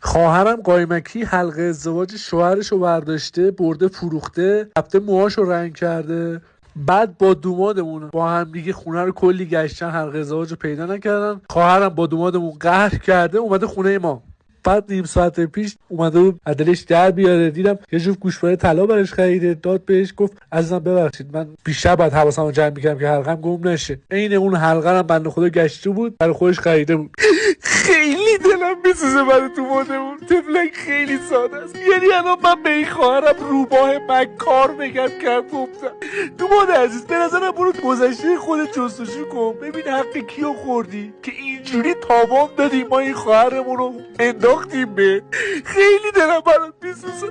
خواهرم قایمکی حلقه ازدواج شوهرشو برداشته برده فروخته، رفته موهاشو رنگ کرده. بعد با دومادمون با هم دیگه خونه رو کلی گشتن، حلقه ازدواج رو پیدا نکردن. خواهرم با دومادمون قهر کرده اومده خونه ما. بعد نیم ساعت پیش اومده بود عدلش در بیاره، دیدم یه جفت گوشواره طلا براش خریده، داد بهش گفت عزیزم ببخشید من بیشتر باید حواسمو جمع می‌کردم که حلقم گم نشه. عین اون حلقه هم بنده خدا گشته بود برای خودش خریده بود. خیلی دلم میسوزه برای دومادمون. تفلک خیلی ساده است. یعنی الان من به این خواهرم روباه مکار بگم کم گفتم. دوماد عزیز به نظرم برو گذشته خودت جستجو کن، ببین حق کیو خوردی که اینجوری تاوان دادی ما این خواهرمون رو انداختیم به. خیلی دلم برات میسوزه.